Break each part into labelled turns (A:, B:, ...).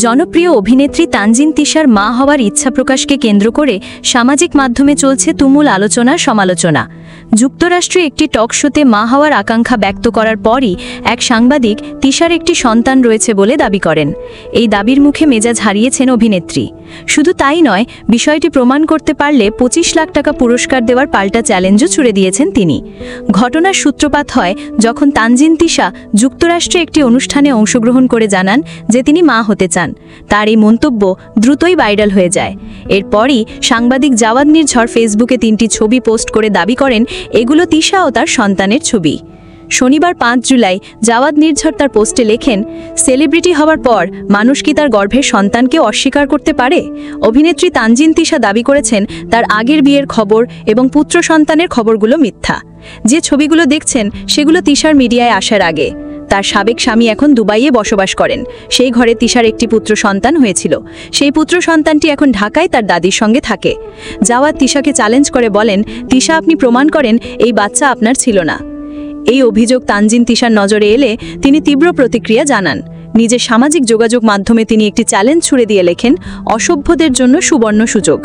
A: জনপ্রিয় অভিনেত্রী তানজিন তিশার মা হওয়ার ইচ্ছা প্রকাশকে কেন্দ্র করে সামাজিক মাধ্যমে চলছে তুমুল আলোচনা সমালোচনা। যুক্তরাষ্ট্রে একটি টক শোতে মা হওয়ার আকাঙ্ক্ষা ব্যক্ত করার পরই এক সাংবাদিক তিশার একটি সন্তান রয়েছে বলে দাবি করেন। এই দাবির মুখে মেজাজ হারিয়েছেন অভিনেত্রী। শুধু তাই নয়, বিষয়টি প্রমাণ করতে পারলে 25 লাখ টাকা পুরস্কার দেওয়ার পাল্টা চ্যালেঞ্জও ছুড়ে দিয়েছেন তিনি। ঘটনার সূত্রপাত হয় যখন তানজিন তিশা যুক্তরাষ্ট্রে একটি অনুষ্ঠানে অংশগ্রহণ করে জানান যে তিনি মা হতে চান। তার এই মন্তব্য দ্রুতই ভাইরাল হয়ে যায়। এরপরই সাংবাদিক জাওয়াদ নির্ঝর ফেসবুকে 3টি ছবি পোস্ট করে দাবি করেন এগুলো তিশা ও তার সন্তানের ছবি। শনিবার 5 জুলাই জাওয়াদ নির্ঝর তার পোস্টে লেখেন, সেলিব্রিটি হওয়ার পর মানুষ কি তার গর্ভের সন্তানকে অস্বীকার করতে পারে? অভিনেত্রী তানজিন তিশা দাবি করেছেন তার আগের বিয়ের খবর এবং পুত্র সন্তানের খবরগুলো মিথ্যা। যে ছবিগুলো দেখছেন সেগুলো তিশার মিডিয়ায় আসার আগে। তার সাবেক স্বামী এখন দুবাইয়ে বসবাস করেন। সেই ঘরে তিশার একটি পুত্র সন্তান হয়েছিল। সেই পুত্র সন্তানটি এখন ঢাকায় তার দাদির সঙ্গে থাকে। জাওয়াদ তিশাকে চ্যালেঞ্জ করে বলেন, তিশা, আপনি প্রমাণ করেন এই বাচ্চা আপনার ছিল না। এই অভিযোগ তানজিন তিশার নজরে এলে তিনি তীব্র প্রতিক্রিয়া জানান। নিজের সামাজিক যোগাযোগ মাধ্যমে তিনি একটি চ্যালেঞ্জ ছুড়ে দিয়ে লেখেন, অসভ্যদের জন্য সুবর্ণ সুযোগ।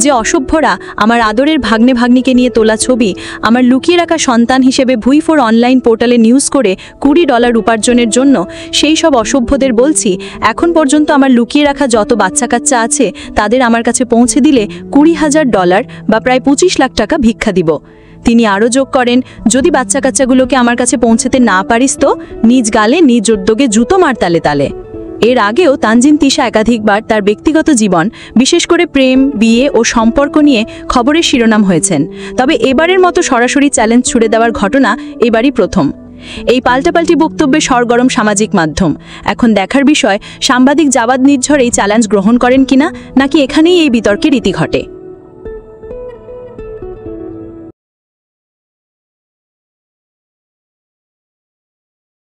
A: যে অসভ্যরা আমার আদরের ভাগ্নে ভাগ্নিকে নিয়ে তোলা ছবি আমার লুকিয়ে রাখা সন্তান হিসেবে ভুইফোর অনলাইন পোর্টালে নিউজ করে $20 উপার্জনের জন্য, সেই সব অসভ্যদের বলছি, এখন পর্যন্ত আমার লুকিয়ে রাখা যত বাচ্চা কাচ্চা আছে তাদের আমার কাছে পৌঁছে দিলে $20,000 বা প্রায় 25 লাখ টাকা ভিক্ষা দিব। তিনি আরও যোগ করেন, যদি বাচ্চা কাচ্চাগুলোকে আমার কাছে পৌঁছতে না পারিস তো নিজ গালে নিজ উদ্যোগে জুতো মার তালে তালে। এর আগেও তানজিন তিশা একাধিকবার তার ব্যক্তিগত জীবন, বিশেষ করে প্রেম, বিয়ে ও সম্পর্ক নিয়ে খবরের শিরোনাম হয়েছেন। তবে এবারের মতো সরাসরি চ্যালেঞ্জ ছুড়ে দেওয়ার ঘটনা এবারই প্রথম। এই পাল্টাপাল্টি বক্তব্যে সরগরম সামাজিক মাধ্যম। এখন দেখার বিষয় সাংবাদিক জাওয়াদ নির্ঝর এই চ্যালেঞ্জ গ্রহণ করেন কিনা, নাকি এখানেই এই বিতর্কের ইতি ঘটে।